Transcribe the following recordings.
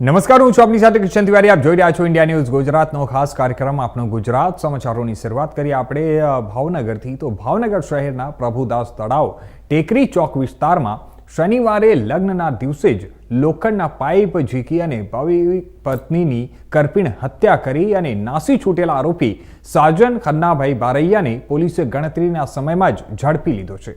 નમસ્કાર, હું છું આપની સાથે કિશન તિવારી. આપ જોઈ રહ્યા છો ઇન્ડિયા ન્યૂઝ ગુજરાતનો ખાસ કાર્યક્રમ આપણો ગુજરાત સમાચારોની શરૂઆત કરીએ આપણે ભાવનગરથી. તો ભાવનગર શહેરના પ્રભુદાસ તળાવ ટેકરી ચોક વિસ્તારમાં શનિવારે લગ્નના દિવસે જ લોખંડના પાઇપ ઝીકી અને ભાવિ પત્નીની કરપીણ હત્યા કરી અને નાસી છૂટેલા આરોપી સાજન ખન્નાભાઈ બારૈયાને પોલીસે ગણતરીના સમયમાં જ ઝડપી લીધો છે.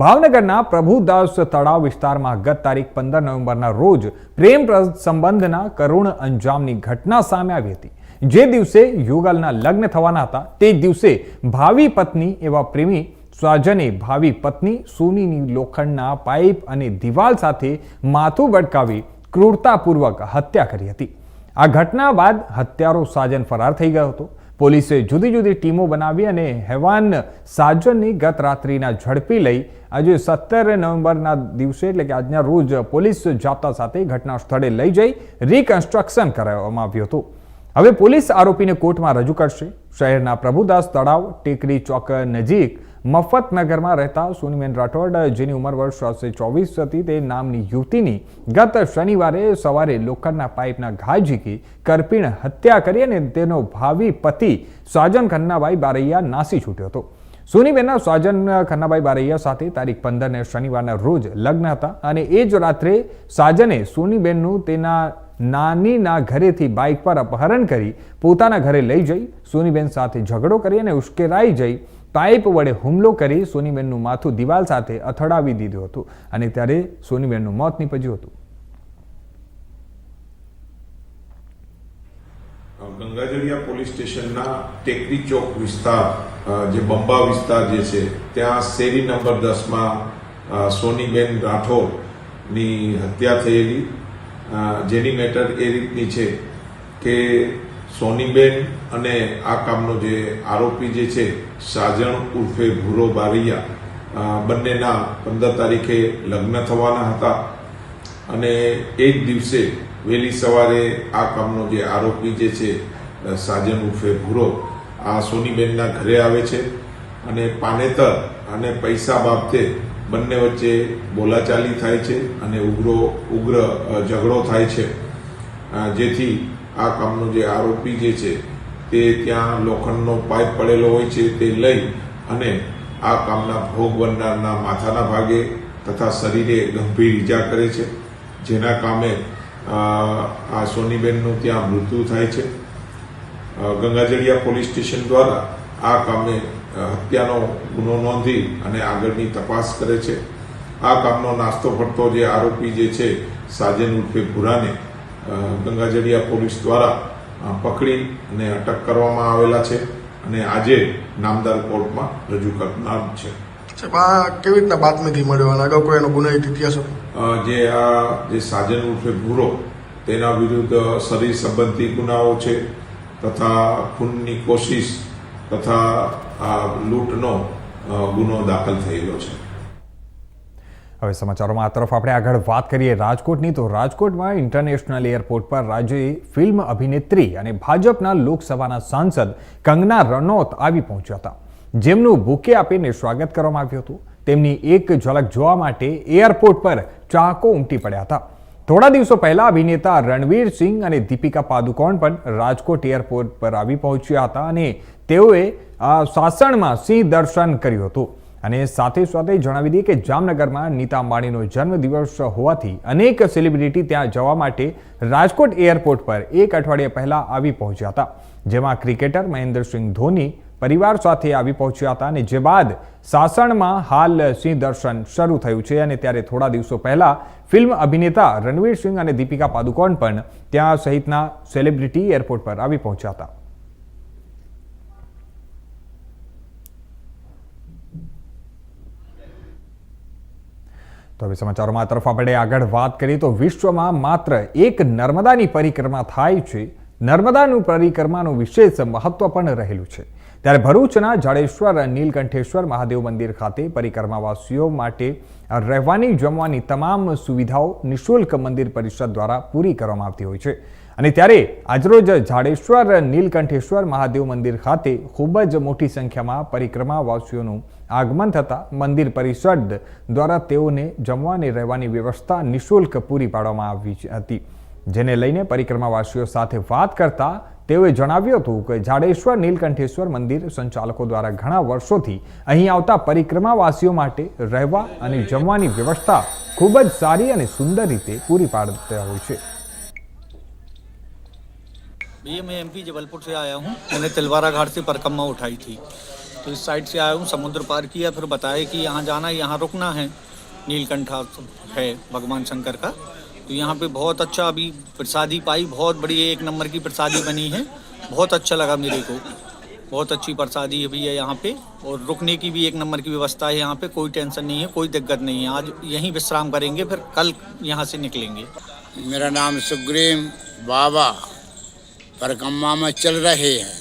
ભાવનગરના પ્રભુદાસ તળાવ વિસ્તારમાં ગત તારીખ 15 નવેમ્બરના રોજ પ્રેમ સંબંધના કરુણ અંજામની ઘટના સામે આવી હતી. જે દિવસે યુગલના લગ્ન થવાના હતા તે જ દિવસે ભાવિ પત્ની એવા પ્રેમી સાજને ભાવિ પત્ની સોનીની લોખંડના પાઇપ અને દિવાલ સાથે માથું ભટકાવી ક્રૂરતાપૂર્વક હત્યા કરી હતી. આ ઘટના બાદ હત્યારો સાજન ફરાર થઈ ગયો હતો. પોલીસે જુદી જુદી ટીમો બનાવી અને હેવાન સાજનની ગત રાત્રિના ઝડપી લઈ આજે 17 નવેમ્બરના દિવસે એટલે કે આજના રોજ પોલીસ જાપ્તા સાથે ઘટના સ્થળે લઈ જઈ રિકન્સ્ટ્રક્શન કરાવવામાં આવ્યું હતું. હવે પોલીસ આરોપીને કોર્ટમાં રજૂ કરશે. શહેરના પ્રભુદાસ તળાવ ટેકરી ચોક નજીક મફતનગરમાં રહેતા સોનીબેન રાઠોડ, જેની ઉંમર વર્ષ 24 હતી, તે નામની યુવતીની ગત શનિવારે સવારે લોખંડના પાઇપના ઘા ઝીકી કરપીણ હત્યા કરી અને તેનો ભાવિ પતિ સાજન ખન્નાભાઈ બારૈયા નાસી છૂટ્યો હતો. સોનીબેનના સાજન ખન્નાભાઈ બારૈયા સાથે તારીખ 15ને શનિવારના રોજ લગ્ન હતા અને એ જ રાત્રે સાજને સોનીબેનનું તેના નાનીના ઘરેથી બાઇક પર અપહરણ કરી પોતાના ઘરે લઈ જઈ સોનીબેન સાથે ઝઘડો કરી અને ઉશ્કેરાઈ જઈ પાઇપ વડે હુમલો કરી સોનીબેનનું માથું દિવાલ સાથે અથડાવી દીધું હતું અને ત્યારે સોનીબેનનું મોત નીપજ્યું હતું. ગંગાજળિયા પોલીસ સ્ટેશનના ટેકરી ચોક વિસ્તાર, જે બંબા વિસ્તાર જે છે, ત્યાં શેરી નંબર 10માં સોનીબેન રાઠોડની હત્યા થયેલી. જેની મેટર એ રીતની છે કે સોનીબેન અને આ કામનો જે આરોપી જે છે સાજણ ઉર્ફે ભૂરો બારૈયા, બંનેના 15 તારીખે લગ્ન થવાના હતા અને એ જ દિવસે વહેલી સવારે આ કામનો જે આરોપી જે છે સાજન ઉર્ફે ભૂરો આ સોનીબેનના ઘરે આવે છે અને પાનેતર અને પૈસા બાબતે બંને વચ્ચે બોલાચાલી થાય છે અને ઉગ્ર ઝઘડો થાય છે. જેથી આ કામનો જે આરોપી જે છે તે ત્યાં લોખંડનો પાઇપ પડેલો હોય છે તે લઈ અને આ કામના ભોગ બનનારના માથાના ભાગે તથા શરીરે ગંભીર ઈજા કરે છે, જેના કામે આ સોનીબેનનું ત્યાં મૃત્યુ થાય છે. ગંગાજળિયા પોલીસ સ્ટેશન દ્વારા આ કામે હત્યાનો ગુનો નોંધી અને આગળની તપાસ કરે છે. આ કામનો નાસ્તો ફરતો જે આરોપી જે છે સાજન ઉર્ફે ભૂરાને ગંગાજળિયા પોલીસ દ્વારા પકડી અને અટક કરવામાં આવેલા છે અને આજે નામદાર કોર્ટમાં રજૂ કરનાર છે. કેવી રીતના બાતમીથી મળ્યો અને અગાઉ કોઈ એનો ગુનાહિત ઇતિહાસ હતો? જે સાજન ઉર્ફે ભૂરો તેના વિરુદ્ધ શરીર સંબંધી ગુનાઓ છે તથા ખૂનની કોશિશ તથા લૂંટનો ગુનો દાખલ થયેલો છે. હવે સમાચારોમાં આ તરફ આપણે આગળ વાત કરીએ રાજકોટની. તો રાજકોટમાં ઇન્ટરનેશનલ એરપોર્ટ પર રાજ્યની ફિલ્મ અભિનેત્રી અને ભાજપના લોકસભાના સાંસદ કંગના રનૌત આવી પહોંચ્યા હતા, જેમનું બુકે આપીને સ્વાગત કરવામાં આવ્યું હતું. તેમની એક ઝલક જોવા માટે એરપોર્ટ પર ચાહકો ઉમટી પડ્યા હતા. થોડા દિવસો પહેલા અભિનેતા રણવીર સિંહ અને દીપિકા પાદુકોણ પણ રાજકોટ એરપોર્ટ પર આવી પહોંચ્યા હતા અને તેઓએ સાસણમાં સિંહ દર્શન કર્યું હતું. અને સાથે સાથે જણાવી દઈએ કે જામનગરમાં નીતા અંબાણીનો જન્મદિવસ હોવાથી અનેક સેલિબ્રિટી ત્યાં જવા માટે રાજકોટ એરપોર્ટ પર એક અઠવાડિયા પહેલા આવી પહોંચ્યા હતા, જેમાં ક્રિકેટર મહેન્દ્રસિંહ ધોની પરિવાર સાથે આવી પહોંચ્યા હતા અને જે બાદ સાસણમાં હાલ સિંહ દર્શન શરૂ થયું છે. અને ત્યારે થોડા દિવસો પહેલા ફિલ્મ અભિનેતા રણવીર સિંહ અને દીપિકા પાદુકોણ પણ ત્યાં સહિતના સેલિબ્રિટી એરપોર્ટ પર આવી પહોંચ્યા હતા. તો હવે સમાચારોમાં આ તરફ આપણે આગળ વાત કરીએ તો વિશ્વમાં માત્ર એક નર્મદાની પરિક્રમા થાય છે. નર્મદાનું પરિક્રમાનું વિશેષ મહત્વ પણ રહેલું છે. ત્યારે ભરૂચના જાડેશ્વર નીલકંઠેશ્વર મહાદેવ મંદિર ખાતે પરિક્રમાવાસીઓ માટે રહેવાની જમવાની તમામ સુવિધાઓ નિઃશુલ્ક મંદિર પરિષદ દ્વારા પૂરી કરવામાં આવતી હોય છે. અને ત્યારે આજરોજ જાડેશ્વર નીલકંઠેશ્વર મહાદેવ મંદિર ખાતે ખૂબ જ મોટી સંખ્યામાં પરિક્રમાવાસીઓનું આગમન થતાં મંદિર પરિષદ દ્વારા તેઓને જમવાની રહેવાની વ્યવસ્થા નિઃશુલ્ક પૂરી પાડવામાં આવી હતી. જેને લઈને પરિક્રમાવાસીઓ સાથે વાત કરતા તેઓએ જણાવ્યું હતું કે જાડેશ્વર નીલકંઠેશ્વર મંદિર સંચાલકો દ્વારા ઘણા વર્ષોથી અહીં આવતા પરિક્રમાવાસીઓ માટે રહેવા અને જમવાની વ્યવસ્થા ખૂબ જ સારી અને સુંદર રીતે પૂરી પાડતા હોય છે। भैया मैं एमपी जबलपुर से आया हूँ। मैंने तिलवारा घाट से परिक्रमा उठाई थी, तो इस साइड से आया हूँ, समुद्र पार किया, फिर बताया कि यहाँ जाना, यहाँ रुकना है। नीलकंठा है भगवान शंकर का, तो यहाँ पे बहुत अच्छा अभी प्रसादी पाई, बहुत बड़ी एक नंबर की प्रसादी बनी है। बहुत अच्छा लगा मेरे को, बहुत अच्छी प्रसादी है भैया यहाँ पे, और रुकने की भी एक नंबर की व्यवस्था है यहाँ पे। कोई टेंशन नहीं है, कोई दिक्कत नहीं है। आज यहीं विश्राम करेंगे, फिर कल यहाँ से निकलेंगे। मेरा नाम सुग्रीव बाबा परिक्रमा में चल रहे हैं।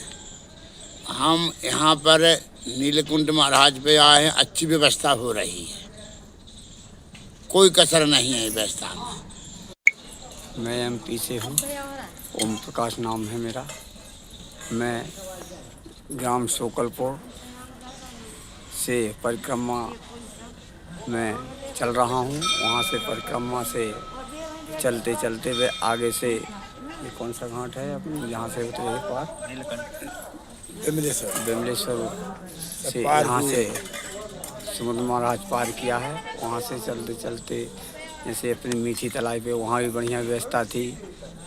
हम यहाँ पर नीलकुंठ महाराज पे आए हैं। अच्छी व्यवस्था हो रही है, कोई कसर नहीं है व्यवस्था में। मैं एमपी से हूँ, ओम प्रकाश नाम है मेरा। मैं ग्राम सोकलपुर से परिक्रमा में चल रहा हूँ। वहाँ से परिक्रमा से चलते चलते वे आगे से, ये कौन सा घाट है अपने यहाँ से उतरे एक बार बिमलेश्वर से यहाँ से समुद्र महाराज पार किया है। वहाँ से चलते चलते जैसे अपनी मीठी तलाई पे, वहाँ भी बढ़िया व्यवस्था थी,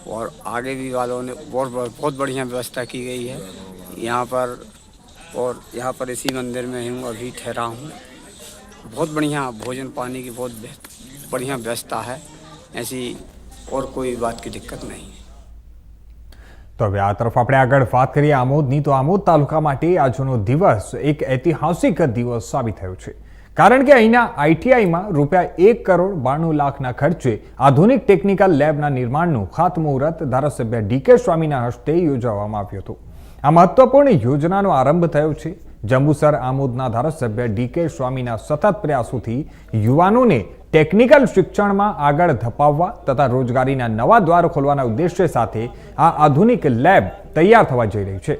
और आगे भी वालों ने बहुत बढ़िया व्यवस्था की गई है यहाँ पर। और यहाँ पर इसी मंदिर में हूँ, अभी ठहरा हूँ। बहुत बढ़िया भोजन पानी की बहुत बढ़िया व्यवस्था है, ऐसी और कोई बात की दिक्कत नहीं है। તો હવે આ તરફ આપણે આગળ વાત કરીએ આમોદની, તો આમોદ તાલુકા માટે આજનો દિવસ એક ઐતિહાસિક દિવસ સાબિત થયો છે, કારણ કે અહીંના આઈટીઆઈમાં ₹1,92,00,000ના ખર્ચે આધુનિક ટેકનિકલ લેબના નિર્માણનું ખાતમુહૂર્ત ધારાસભ્ય ડીકે સ્વામીના હસ્તે યોજવામાં આવ્યું હતું। આ મહત્વપૂર્ણ યોજનાનો આરંભ થયો છે। જંબુસર આમોદના ધારાસભ્ય ડીકે સ્વામીના સતત પ્રયાસોથી યુવાનોને ટેકનિકલ શિક્ષણમાં આગળ ધપાવવા તથા રોજગારીના નવા દ્વાર ખોલવાના ઉદ્દેશ્ય સાથે આ આધુનિક લેબ તૈયાર થવા જઈ રહી છે।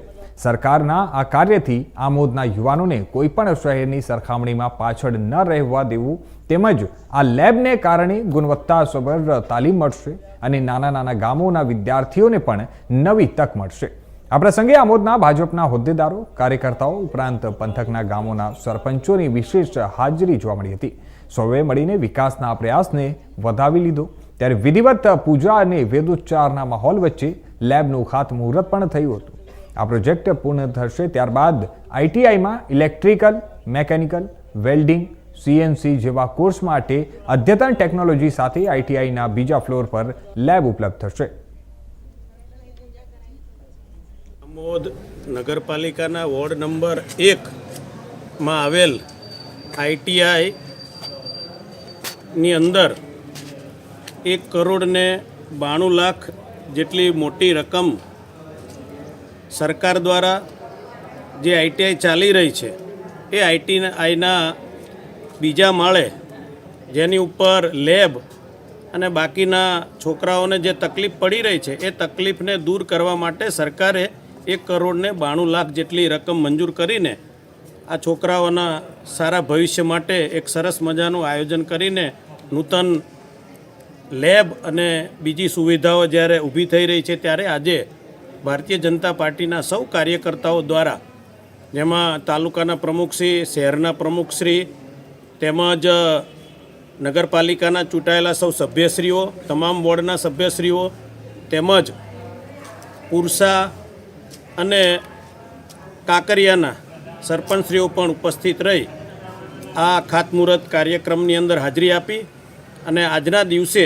સરકારના આ કાર્યથી આમોદના યુવાનોને કોઈપણ શહેરની સરખામણીમાં પાછળ ન રહેવા દેવું, તેમજ આ લેબને કારણે ગુણવત્તાસભર તાલીમ મળશે અને નાના નાના ગામોના વિદ્યાર્થીઓને પણ નવી તક મળશે। આ પ્રસંગે આમોદના ભાજપના હોદ્દેદારો, કાર્યકર્તાઓ ઉપરાંત પંથકના ગામોના સરપંચોની વિશેષ હાજરી જોવા મળી હતી। સૌએ મળીને વિકાસના પ્રયાસને વધાવી લીધો। ત્યારે વિધિવત પૂજા અને વેદોચ્ચારના માહોલ વચ્ચે લેબનું ખાતમુહૂર્ત પણ થયું હતું। આ પ્રોજેક્ટ પૂર્ણ થશે ત્યારબાદ આઈટીઆઈમાં ઇલેક્ટ્રિકલ, મેકેનિકલ, વેલ્ડિંગ, સીએનસી જેવા કોર્સ માટે અદ્યતન ટેકનોલોજી સાથે આઈટીઆઈના બીજા ફ્લોર પર લેબ ઉપલબ્ધ થશે। આમોદ નગરપાલિકાના વોર્ડ નંબર 1માં આવેલ આઈટીઆઈની અંદર 1,92,00,000 જેટલી મોટી રકમ સરકાર દ્વારા જે આઈટીઆઈ ચાલી રહી છે એ આઈટીઆઈના બીજા માળે, જેની ઉપર લેબ અને બાકીના છોકરાઓને જે તકલીફ પડી રહી છે એ તકલીફને દૂર કરવા માટે સરકારે 1,92,00,000 જેટલી રકમ મંજૂર કરીને આ છોકરાઓના સારા ભવિષ્ય માટે એક સરસ મજાનું આયોજન કરીને નૂતન લેબ અને બીજી સુવિધાઓ જ્યારે ઊભી થઈ રહી છે, ત્યારે આજે ભારતીય જનતા પાર્ટીના સૌ કાર્યકર્તાઓ દ્વારા, જેમાં તાલુકાના પ્રમુખશ્રી, શહેરના પ્રમુખશ્રી તેમજ નગરપાલિકાના ચૂંટાયેલા સૌ સભ્યશ્રીઓ, તમામ વોર્ડના સભ્યશ્રીઓ તેમજ પુરસા અને કાંકરિયાના સરપંચશ્રીઓ પણ ઉપસ્થિત રહી આ ખાતમુહૂર્ત કાર્યક્રમની અંદર હાજરી આપી। અને આજના દિવસે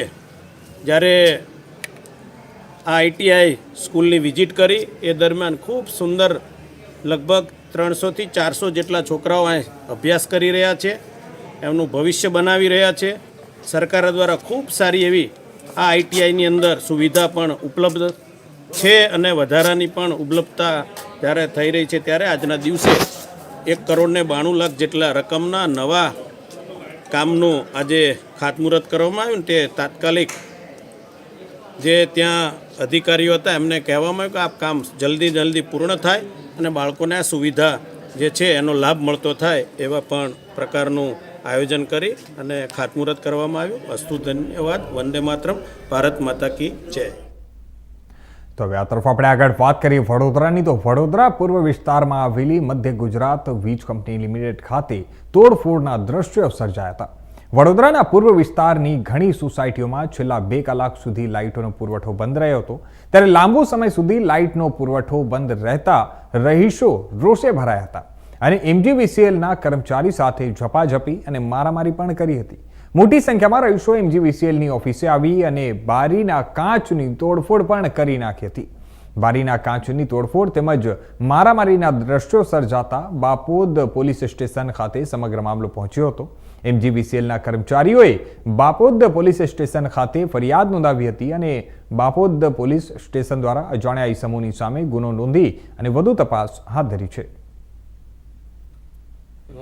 જ્યારે આ આઈટીઆઈ સ્કૂલની વિઝિટ કરી એ દરમિયાન ખૂબ સુંદર લગભગ 300થી 400 જેટલા છોકરાઓ અહીં અભ્યાસ કરી રહ્યા છે, એમનું ભવિષ્ય બનાવી રહ્યા છે। સરકાર દ્વારા ખૂબ સારી એવી આ આઈટીઆઈની અંદર સુવિધા પણ ઉપલબ્ધ છે અને વધારાની પણ ઉપલબ્ધતા જ્યારે થઈ રહી છે, ત્યારે આજના દિવસે 1,92,00,000 જેટલા રકમના નવા કામનું આજે ખાતમુહૂર્ત કરવામાં આવ્યું ને તે તાત્કાલિક જે ત્યાં અધિકારીઓ હતા એમને કહેવામાં આવ્યું કે આ કામ જલ્દી પૂર્ણ થાય અને બાળકોને આ સુવિધા જે છે એનો લાભ મળતો થાય એવા પણ પ્રકારનું આયોજન કરી અને ખાતમુહૂર્ત કરવામાં આવ્યું. અસ્તુ ધન્યવાદ. વંદે માતરમ. ભારત માતા કી જય. તો હવે આ તરફ આપણે આગળ વાત કરીએ વડોદરાની. તો વડોદરા પૂર્વ વિસ્તારમાં આવેલી મધ્ય ગુજરાત વીજ કંપની લિમિટેડ ખાતે તોડફોડના દ્રશ્યો સર્જાયા હતા. વડોદરાના પૂર્વ વિસ્તારની ઘણી સોસાયટીઓમાં છેલ્લા 2 કલાક સુધી લાઇટોનો પુરવઠો બંધ રહ્યો હતો. ત્યારે લાંબો સમય સુધી લાઇટનો પુરવઠો બંધ રહેતા રહીશો રોષે ભરાયા હતા અને MGVCLના કર્મચારી સાથે ઝપાઝપી અને મારામારી પણ કરી હતી. મોટી સંખ્યામાં રહીશો MGVCLની ઓફિસે આવી અને બારીના કાચની તોડફોડ પણ કરી નાખી હતી. બારીના કાચની તોડફોડ તેમજ મારામારીના દ્રશ્યો સર્જાતા બાપોદ પોલીસ સ્ટેશન ખાતે સમગ્ર મામલો પહોંચ્યો હતો. MGVCLના કર્મચારીઓએ બાપોદ પોલીસ સ્ટેશન ખાતે ફરિયાદ નોંધાવી હતી અને બાપોદ પોલીસ સ્ટેશન દ્વારા અજાણ્યા ઇસમોની સામે ગુનો નોંધી અને વધુ તપાસ હાથ ધરી છે.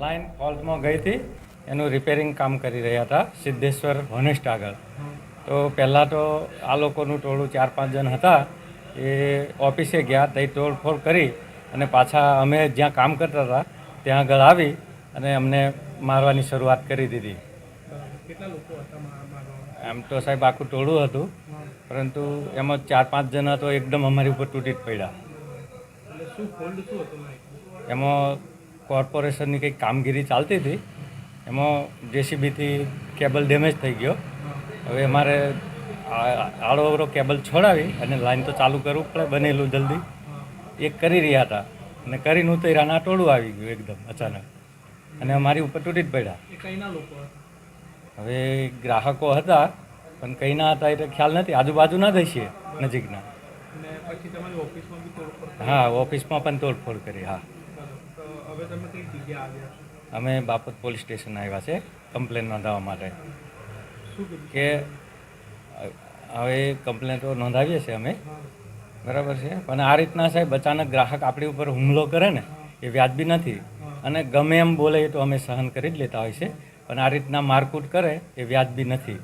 લાઈન ફોલ્ટમાં ગઈ હતી, એનું રિપેરિંગ કામ કરી રહ્યા હતા સિદ્ધેશ્વર હોનેસ્ટ આગળ. તો પહેલાં તો આ લોકોનું ટોળું 4-5 જણ હતા, એ ઓફિસે ગયા, ત્યાં તોડફોડ કરી અને પાછા અમે જ્યાં કામ કરતા હતા ત્યાં આગળ આવી અને અમને મારવાની શરૂઆત કરી દીધી. એમ તો સાહેબ આખું ટોળું હતું, પરંતુ એમાં 4-5 જણા તો એકદમ અમારી ઉપર તૂટી જ પડ્યા. એમાં કોર્પોરેશનની કંઈક કામગીરી ચાલતી હતી, એમાં JCBથી કેબલ ડેમેજ થઈ ગયો. હવે અમારે આડોઅવળો કેબલ છોડાવી અને લાઈન તો ચાલુ કરવું પડે, બનેલું જલ્દી એ કરી રહ્યા હતા અને કરીને ઉતર્યાના ટોળું આવી ગયું એકદમ અચાનક અને અમારી ઉપર તૂટી જ પડ્યા. હવે ગ્રાહકો હતા પણ કંઈ ના હતા એટલે ખ્યાલ નથી, આજુબાજુના જ છીએ નજીકના. હા, ઓફિસમાં પણ તોડફોડ કરી. હા, અમે બાપત પોલીસ સ્ટેશન આવ્યા છે કમ્પ્લેન નોંધાવવા માટે કે હવે કમ્પ્લેન તો નોંધાવીએ છીએ અમે, બરાબર છે, પણ આ રીતના સાહેબ અચાનક ગ્રાહક આપણી ઉપર હુમલો કરે ને એ વ્યાજબી નથી અને ગમે એમ બોલે તો અમે સહન કરી જ લેતા હોય છે, પણ આ રીતના મારકૂટ કરે એ વ્યાજબી નથી.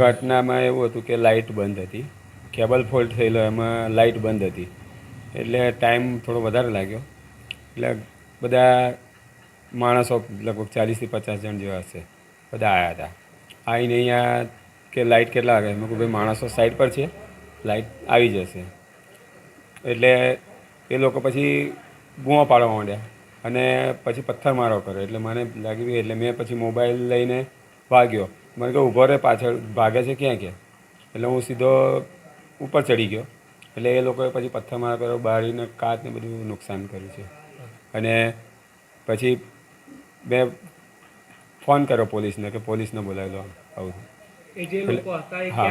ઘટનામાં એવું હતું કે લાઇટ બંધ હતી, કેબલ ફોલ્ટ થયેલો, એમાં લાઇટ બંધ હતી એટલે ટાઈમ થોડો વધારે લાગ્યો. એટલે બધા માણસો લગભગ 40-50 જણ જેવા હશે, બધા આવ્યા હતા. આવીને અહીંયા કે લાઇટ કેટલા વાગે, મેં કહ્યું ભાઈ માણસો સાઈડ પર છે, લાઇટ આવી જશે. એટલે એ લોકો પછી બૂમો પાડવા માંડ્યા અને પછી પથ્થરમારો કર્યો. એટલે મને લાગી એટલે મેં પછી મોબાઈલ લઈને ભાગ્યો. મને કહ્યું ઊભો રહે, પાછળ ભાગે છે ક્યાં ક્યાં. એટલે હું સીધો ઉપર ચડી ગયો. એટલે એ લોકોએ પછી પથ્થરમારો કર્યો, બારીને કાચને બધું નુકસાન કર્યું છે. અને પછી મેં ફોન કર્યો પોલીસને કે પોલીસને બોલાવી લો આવું. હા,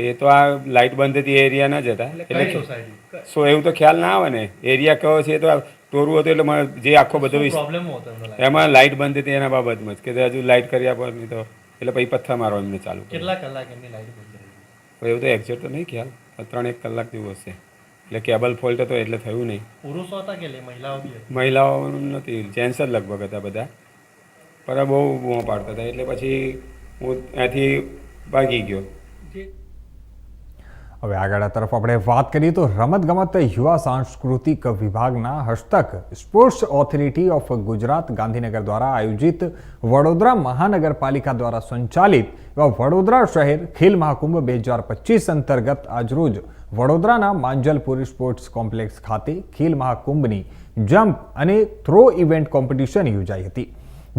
એ તો આ લાઇટ બંધ હતી એ એરિયાના જ હતા. એટલે સો એવું તો ખ્યાલ ના આવે ને, એરિયા કયો છે તો ટોરું હતું એટલે મને જે આખો બધો એમાં લાઇટ બંધ હતી એના બાબતમાં જ કે હજુ લાઇટ કર્યા પર નહીં તો એટલે પછી પથ્થર મારો એમને ચાલુ. કેટલા કલાક એમની લાઇટ બંધ? એવું તો એક્ઝેક્ટ તો નહીં ખ્યાલ, 3-1 કલાક જેવું હશે. એટલે કેબલ ફોલ્ટ હતો એટલે થયું નહીં. પુરુષો હતા કે મહિલાઓ? મહિલાઓ નથી, જેન્ટ્સ જ લગભગ હતા બધા, પણ બહુ બૂમો પાડતા હતા. એટલે પછી હું ત્યાંથી ભાગી ગયો. હવે આગળ તરફ આપણે વાત કરીએ તો રમતગમત યુવા સાંસ્કૃતિક વિભાગના હસ્તક sports authority of Gujarat Gandhinagar દ્વારા આયોજિત વડોદરા મહાનગરપાલિકા દ્વારા સંચાલિત એવા વડોદરા શહેર ખેલ મહાકુંભ 2025 અંતર્ગત આજરોજ વડોદરાના માંજલપુર સ્પોર્ટ્સ કોમ્પ્લેક્સ ખાતે ખેલ મહાકુંભની જમ્પ અને થ્રો ઇવેન્ટ કોમ્પિટિશન યોજાઈ હતી,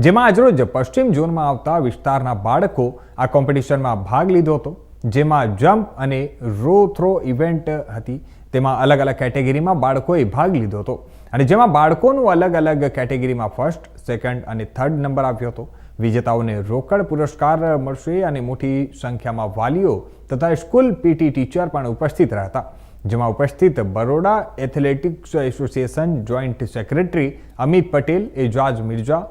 જેમાં આજરોજ પશ્ચિમ ઝોનમાં આવતા વિસ્તારના બાળકો આ કોમ્પિટિશનમાં ભાગ લીધો હતો. જેમાં જમ્પ અને રો થ્રો ઇવેન્ટ હતી, તેમાં અલગ અલગ કેટેગરીમાં બાળકોએ ભાગ લીધો હતો અને જેમાં બાળકોનું અલગ અલગ કેટેગરીમાં 1st, 2nd અને 3rd નંબર આવ્યો હતો. વિજેતાઓને રોકડ પુરસ્કાર મળશે અને મોટી સંખ્યામાં વાલીઓ તથા સ્કૂલ PT ટીચર પણ ઉપસ્થિત રહ્યા હતા, જેમાં ઉપસ્થિત Baroda athletics association joint secretary Amit Patel, Ejaz Mirza,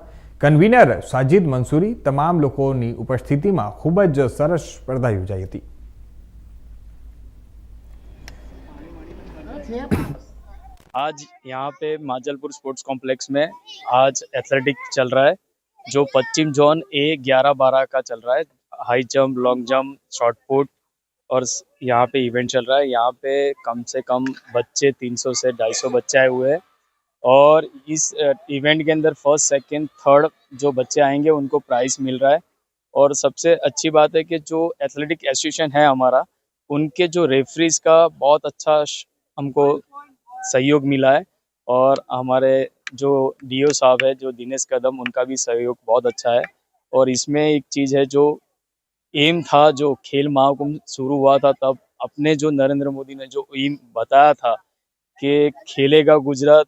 convener Sajid Mansuri તમામ લોકોની ઉપસ્થિતિમાં ખૂબ જ સરસ સ્પર્ધા યોજાઈ હતી. आज यहाँ पे माजलपुर स्पोर्ट्स कॉम्प्लेक्स में आज एथलेटिक चल रहा है, जो पश्चिम जोन A 11-12 का चल रहा है. High jump, long jump, short put और यहाँ पे इवेंट चल रहा है. यहाँ पे कम से कम बच्चे 300 से 250 बच्चे आए हुए हैं और इस इवेंट के अंदर फर्स्ट सेकंड थर्ड जो बच्चे आएंगे उनको प्राइस मिल रहा है। और सबसे अच्छी बात है कि जो एथलेटिक एसोसिएशन है हमारा, उनके जो रेफरीज का बहुत अच्छा हमको सहयोग मिला है। और हमारे जो डीओ साहब है जो दिनेश कदम, उनका भी सहयोग बहुत अच्छा है। और इसमें एक चीज़ है, जो एम था, जो खेल महाकुंभ शुरू हुआ था तब अपने जो नरेंद्र मोदी ने जो एम बताया था कि खेलेगा गुजरात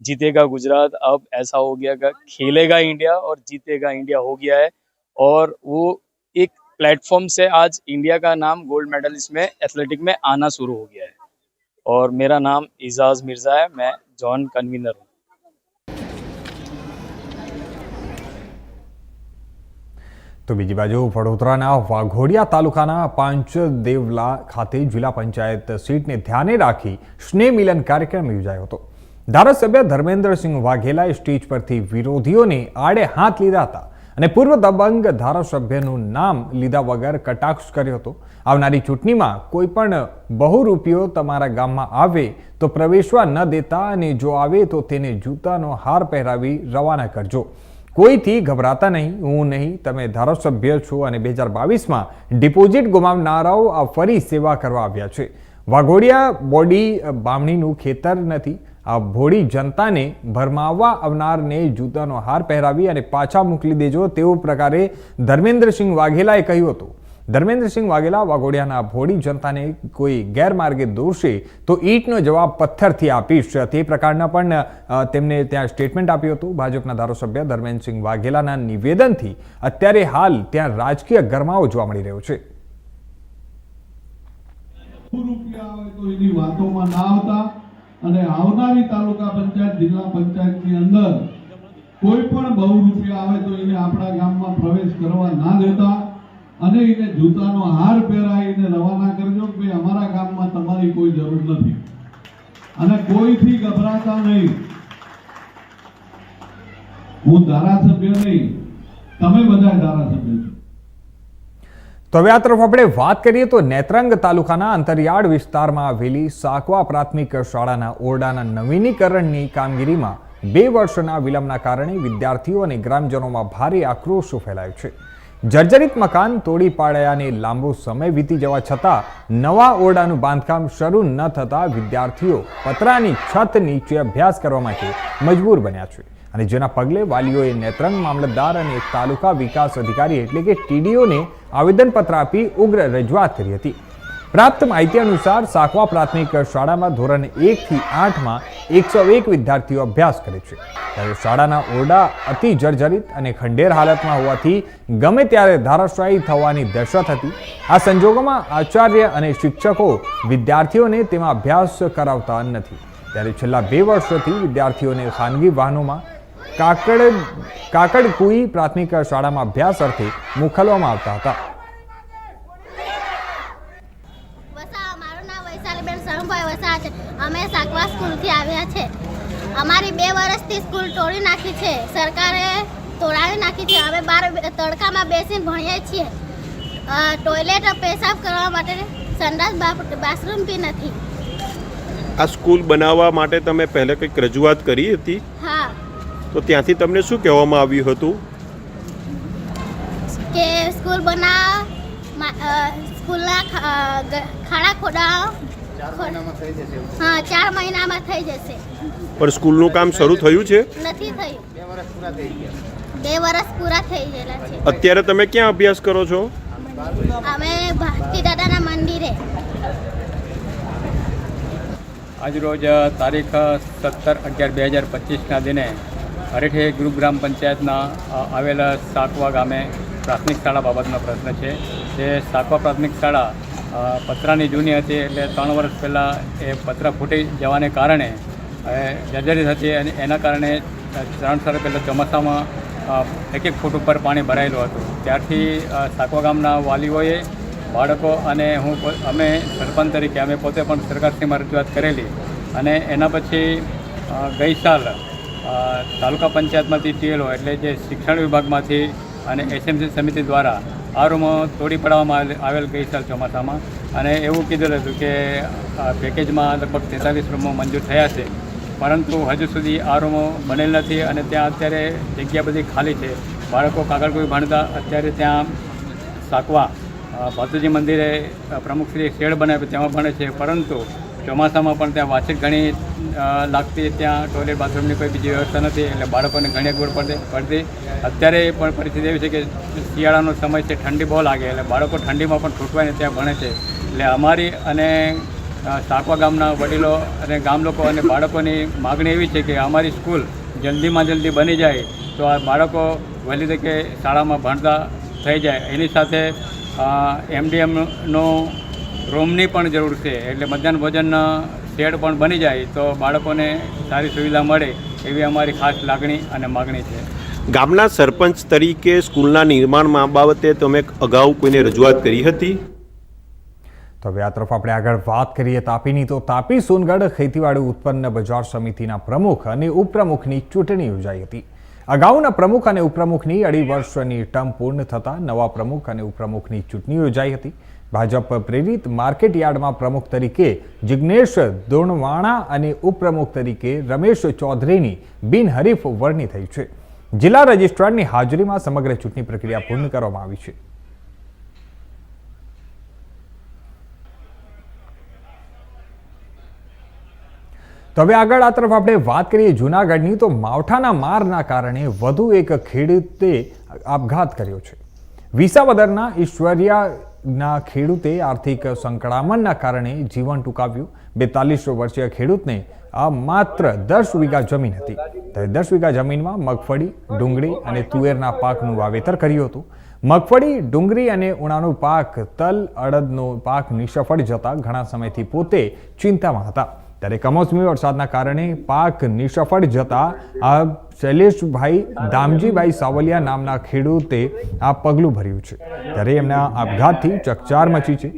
जीतेगा गुजरात, अब ऐसा हो गया कि खेलेगा इंडिया और जीतेगा इंडिया हो गया है। और वो एक प्लेटफॉर्म से आज इंडिया का नाम गोल्ड मेडलिस्ट में एथलेटिक में आना शुरू हो गया है। और मेरा नाम इजाज मिर्ज़ा है, मैं जॉन कन्वीनर हूँ। તો બીજી બાજુ વડોદરાના વાઘોડિયા તાલુકાના પાંચદેવલા ખાતે જિલ્લા પંચાયત સીટને ધ્યાને રાખી સ્નેહ મિલન કાર્યક્રમ યોજાયો હતો। ધારાસભ્ય ધર્મેન્દ્રસિંહ વાઘેલાએ સ્ટેજ પરથી વિરોધીઓને આડે હાથ લીધા હતા અને પૂર્વ દબંગ ધારાસભ્યનું નામ લીધા વગર કટાક્ષ કર્યો હતો। આવનારી ચૂંટણીમાં કોઈ પણ બહુરૂપિયો તમારા ગામમાં આવે તો પ્રવેશવા ન દેતા અને જો આવે તો તેને જૂતાનો હાર પહેરાવી રવાના કરજો। કોઈથી ગભરાતા નહીં, હું નહીં, તમે ધારાસભ્ય છો અને 2022માં ડિપોઝિટ ગુમાવનારાઓ આ ફરી સેવા કરવા આવ્યા છે। વાઘોડિયા બોડી બામણીનું ખેતર નથી। આ ભોળી જનતાને ભરમાવવા આવનારને જૂતાનો હાર પહેરાવી અને પાછા મોકલી દેજો, તેવું પ્રકારે ધર્મેન્દ્રસિંહ વાઘેલાએ કહ્યું હતું। ધર્મેન્દ્રસિંહ વાઘેલા વાઘોડિયાના ભોળી જનતાને કોઈ ગેરમાર્ગે દોરશે તો ઈંટનો જવાબ પથ્થરથી આપીશ, તે પ્રકારના પણ તેમને ત્યાં સ્ટેટમેન્ટ આપ્યું હતું। ભાજપના ધારાસભ્ય ધર્મેન્દ્રસિંહ વાઘેલાના નિવેદનથી અત્યારે હાલ ત્યાં રાજકીય ગરમાવો જોવા મળી રહ્યો છે। એની વાતોમાં ના આવતા અને આવનારી તાલુકા પંચાયત જિલ્લા પંચાયતની અંદર કોઈ પણ બહુ રૂપિયા આવે તો એને આપણા ગામમાં પ્રવેશ કરવા ના દેતા અને એને જૂતાનો હાર પહેરાવીને રવાના કરજો કે અમારા ગામમાં તમારી કોઈ જરૂર નથી અને કોઈથી ગભરાતા નહીં। હું ધારાસભ્ય નહીં, તમે બધા ધારાસભ્ય છો। તો હવે આ તરફ આપણે વાત કરીએ તો નેત્રંગ તાલુકાના અંતરિયાળ વિસ્તારમાં આવેલી સાકવા પ્રાથમિક શાળાના ઓરડાના નવીનીકરણની કામગીરીમાં 2 વર્ષના વિલંબના કારણે વિદ્યાર્થીઓ અને ગ્રામજનોમાં ભારે આક્રોશ ફેલાયો છે। જર્જરિત મકાન તોડી પાડ્યાને લાંબો સમય વીતી જવા છતાં નવા ઓરડાનું બાંધકામ શરૂ ન થતાં વિદ્યાર્થીઓ પતરાની છત નીચે અભ્યાસ કરવા માટે મજબૂર બન્યા છે અને જેના પગલે વાલીઓએ નેત્રંગ મામલતદાર અને તાલુકા વિકાસ અધિકારી એટલે કે ટીડીઓને આવેદનપત્ર આપી ઉગ્ર રજૂઆત કરી હતી। પ્રાપ્ત માહિતી અનુસાર સાકવા પ્રાથમિક શાળામાં ધોરણ 1 થી 8માં 101 વિદ્યાર્થીઓ અભ્યાસ કરે છે, ત્યારે શાળાના ઓરડા અતિ જર્જરિત અને ખંડેર હાલતમાં હોવાથી ગમે ત્યારે ધરાશાયી થવાની દહેશત હતી। આ સંજોગોમાં આચાર્ય અને શિક્ષકો વિદ્યાર્થીઓને તેમાં અભ્યાસ કરાવતા નથી, ત્યારે છેલ્લા 2 વર્ષોથી વિદ્યાર્થીઓને ખાનગી વાહનોમાં કાકડકુઈ પ્રાથમિક શાળામાં અભ્યાસ અર્થે મોકલવામાં આવતા હતા। અમે સાકવા સ્કૂલથી આવ્યા છે। અમારી 2 વર્ષથી સ્કૂલ તોડી નાખી છે, સરકારે તોડાવી નાખી છે। અમે બહાર તડકામાં બેસીને ભણીએ છીએ। ટોયલેટ પેશાબ કરવા માટે સંડાસ બાથરૂમ બી નથી। આ સ્કૂલ બનાવવા માટે તમે પહેલે કંઈક રજૂઆત કરી હતી? હા। તો ત્યાંથી તમને શું કહેવામાં આવ્યું હતું? કે સ્કૂલ બનાવ, સ્કૂલના ખાડા ખોદાવ, હા 4 મહિનામાં થઈ જશે। પણ સ્કૂલનું કામ શરૂ થયું છે? નથી થયું, 2 વર્ષ પૂરા થઈ ગયેલા છે। અત્યારે તમે ક્યાં અભ્યાસ કરો છો? અમે ભક્તિ દાદાના મંદિરે। આજરોજ તારીખ 17/11/2025ના દિને હરેઠે ગુરુગ્રામ પંચાયતના આવેલા સાકવા ગામે પ્રાથમિક શાળા બાબતનો પ્રશ્ન છે। તે સાકવા પ્રાથમિક શાળા પતરાની જૂની હતી, એટલે 3 વર્ષ પહેલાં એ પતરા ફૂટી જવાને કારણે જર્જરિત હતી અને એના કારણે 3 વર્ષ પહેલાં ચોમાસામાં 1 ફૂટ ઉપર પાણી ભરાયેલું હતું। ત્યારથી સાકવા ગામના વાલીઓએ, બાળકો અને અમે સરપંચ તરીકે અમે પોતે પણ સરકારશ્રીમાં રજૂઆત કરેલી અને એના પછી ગઈ સાલ તાલુકા પંચાયતમાંથી ટીએલઓ એટલે જે શિક્ષણ વિભાગમાંથી અને એસએમસી સમિતિ દ્વારા આ રૂમો તોડી પાડવામાં આવેલ ગઈ સાલ ચોમાસામાં અને એવું કીધેલું હતું કે પેકેજમાં લગભગ 43 રૂમો મંજૂર થયા છે, પરંતુ હજુ સુધી આ રૂમો બનેલ નથી અને ત્યાં અત્યારે જગ્યા બધી ખાલી છે. બાળકો કાગળ કોઈ ભણતા અત્યારે ત્યાં સાકવા ભાતુજી મંદિરે પ્રમુખશ્રી શેડ બનાવ્યો તેમાં ભણે છે, પરંતુ ચોમાસામાં પણ ત્યાં વાતચીત ઘણી લાગતી, ત્યાં ટોયલેટ બાથરૂમની કોઈ બીજી વ્યવસ્થા નથી, એટલે બાળકોને ઘણી અગવડ પડતી. અત્યારે પણ પરિસ્થિતિ એવી છે કે શિયાળાનો સમય છે, ઠંડી બહુ લાગે, એટલે બાળકો ઠંડીમાં પણ ઠૂંઠવાઈને ત્યાં ભણે છે. એટલે અમારી અને સાકવા ગામના વડીલો અને ગામ લોકો અને બાળકોની માગણી એવી છે કે અમારી સ્કૂલ જલ્દીમાં જલ્દી બની જાય તો આ બાળકો વહેલી તકે શાળામાં ભણતા થઈ જાય. એની સાથે MDMનો રૂમની પણ જરૂર છે, એટલે મધ્યાહન ભોજનના શેડ પણ બની જાય તો બાળકોને સારી સુવિધા મળે એવી અમારી ખાસ લાગણી અને માગણી છે. ગામના સરપંચ તરીકે સ્કૂલના નિર્માણમાં બાબતે તમે અગાઉ કોઈને રજૂઆત કરી હતી? તો હવે આ તરફ આપણે આગળ વાત કરીએ તાપીની. તો તાપી સોનગઢ ખેતીવાડી ઉત્પન્ન બજાર સમિતિના પ્રમુખ અને ઉપપ્રમુખની ચૂંટણી યોજાઈ હતી. અગાઉના પ્રમુખ અને ઉપપ્રમુખની 2.5 વર્ષની ટર્મ પૂર્ણ થતાં નવા પ્રમુખ અને ઉપપ્રમુખની ચૂંટણી યોજાઈ હતી. ભાજપ પ્રેરિત માર્કેટ યાર્ડમાં પ્રમુખ તરીકે જિગ્નેશ દોણવાણા અને ઉપપ્રમુખ તરીકે રમેશ ચૌધરીની બિનહરીફ વરણી થઈ છે. જિલ્લા રજિસ્ટ્રારની હાજરીમાં સમગ્ર ચૂંટણી પ્રક્રિયા પૂર્ણ કરવામાં આવી છે. તો હવે આગળ આ તરફ આપણે વાત કરીએ જૂનાગઢની. તો માવઠાના મારના કારણે વધુ એક ખેડૂતે આપઘાત કર્યો છે. વિસાવદરના ઈશ્વરિયાના ખેડૂતે આર્થિક સંકળામણના કારણે જીવન ટૂંકાવ્યું. 42 વર્ષીય ખેડૂતને આ માત્ર 10 વીઘા જમીન હતી. ત્યારે 10 વીઘા જમીનમાં મગફળી, ડુંગળી અને તુવેરના પાકનું વાવેતર કર્યું હતું. મગફળી, ડુંગળી અને ઉણાનો પાક, તલ, અડદનો પાક નિષ્ફળ જતા ઘણા સમયથી પોતે ચિંતામાં હતા. ત્યારે કમોસમી વરસાદના કારણે પાક નિષ્ફળ જતા આ શૈલેષભાઈ દામજીભાઈ સાવલિયા નામના ખેડૂતે આ પગલું ભર્યું છે. ત્યારે એમના આપઘાતથી ચકચાર મચી છે.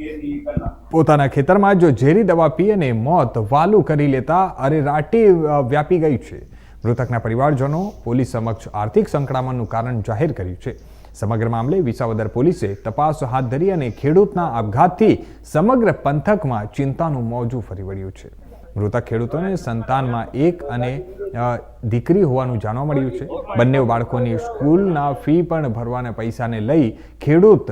પોતાના ખેતરમાં જો ઝેરી દવા પી અને મોત વાલું કરી લેતા અરેરાટી વ્યાપી ગઈ છે. મૃતકના પરિવારજનો પોલીસ સમક્ષ આર્થિક સંકળામણનું કારણ જાહેર કર્યું છે. સમગ્ર મામલે વિસાવદર પોલીસે તપાસ હાથ ધરી અને ખેડૂતના આપઘાતથી સમગ્ર પંથકમાં ચિંતાનું મોજું ફરી વળ્યું છે. મૃતક ખેડૂતોને સંતાનમાં એક અને દીકરી હોવાનું જાણવા મળ્યું છે. બંને બાળકોની સ્કૂલના ફી પણ ભરવાના પૈસાને લઈ ખેડૂત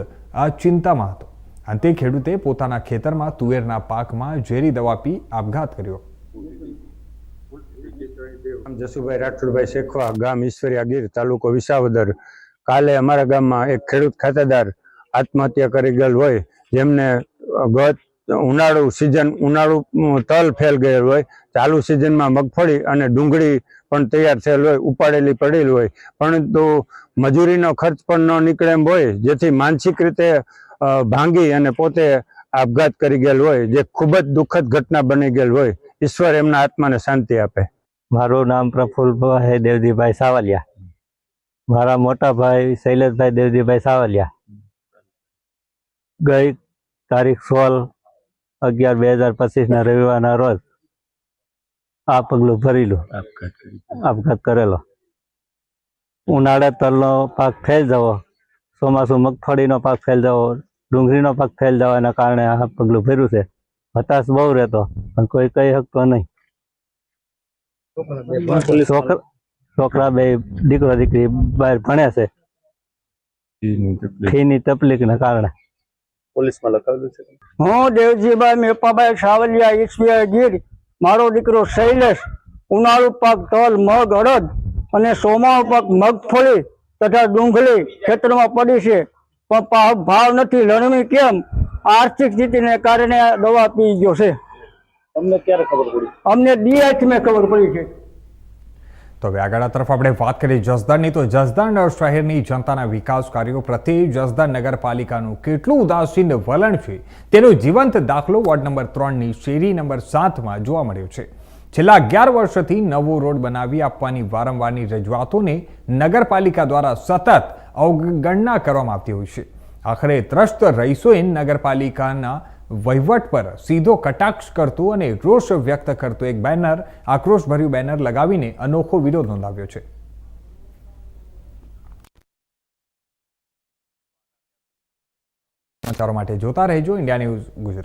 ચિંતામાં હતો. અંતે ખેડૂતે પોતાના ખેતરમાં તુવેરના પાકમાં ઝેરી દવા પી આપઘાત કર્યો. જસુભાઈ રાઠોડભાઈ શેખવા, ગામ ઈશ્વરિયા ગીર, તાલુકો વિસાવદર. કાલે અમારા ગામમાં એક ખેડૂત ખાતેદાર આત્મહત્યા કરી ગયેલ હોય, જેમને ગત ઉનાળુ તલ ફેલ ગયેલ હોય, ચાલુ સિઝનમાં મગફળી અને ડુંગળી પણ તૈયાર થયેલ હોય, ઉપાડેલી પડેલી હોય, પરંતુ મજૂરીનો ખર્ચ પણ ન નીકળે એમ હોય, જેથી માનસિક રીતે ભાંગી અને પોતે આપઘાત કરી ગયેલ હોય, જે ખૂબ જ દુઃખદ ઘટના બની ગયેલ હોય. ઈશ્વર એમના આત્માને શાંતિ આપે. મારું નામ પ્રફુલ્લભાઈ દેવજીભાઈ સાવલિયા. મારા મોટા ભાઈ શૈલેષભાઈ દેવજીભાઈ સાવલિયા ગઈ તારીખ 16/11/2025 રવિવારના રોજ આ પગલું ભરેલું, આપઘાત કરેલો. ઉનાળે તલનો પાક ફેલ જવો, ચોમાસું મગફળીનો પાક ફેલ જવો, ડુંગળીનો પાક ફેલ જવાના કારણે આ પગલું ભર્યું છે. હતાશ બહુ રહેતો, પણ કોઈ કહી શકતો નહીં. છોકરા બે દીકરો દીકરી બહાર ભણે છે, ફીની તકલીફના કારણે. પોલીસમાં લખાવેલું છે. હું દેવજીભાઈ મેપાભાઈ સાવલિયા, ઈશ્વરિયા ગીર. મારો દીકરો શૈલેષ ઉનાળુ પાક તલ, મગ, અડદ અને ચોમાસુ પાક મગફળી તથા ડુંગળી ખેતરમાં પડી છે, પણ ભાવ નથી. લણવી કેમ? આર્થિક સ્થિતિને કારણે દવા પી ગયો છે. તમને ક્યારે ખબર પડી? અમને DH ખબર પડી છે. તો હવે આગળ તરફ આપણે વાત કરીએ જસદણની. તો જસદણ શહેરની જનતાના વિકાસ કાર્યો પ્રત્યે જસદણ નગરપાલિકાનું કેટલું ઉદાસીન વલણ છે તેનો જીવંત દાખલો વોર્ડ નંબર 3ની શેરી નંબર 7માં જોવા મળ્યો છે. છેલ્લા 11 વર્ષથી નવો રોડ બનાવી આપવાની વારંવારની રજૂઆતોને નગરપાલિકા દ્વારા સતત અવગણના કરવામાં આવતી હોય છે. આખરે ત્રસ્ત રહીશોએ નગરપાલિકાના વહીવટ પર સીધો કટાક્ષ કરતું અને રોષ વ્યક્ત કરતું એક બેનર, આક્રોશભર્યું બેનર લગાવીને અનોખો વિરોધ નોંધાવ્યો છે. સમાચારો માટે જોતા રહેજો ઇન્ડિયા ન્યૂઝ ગુજરાત.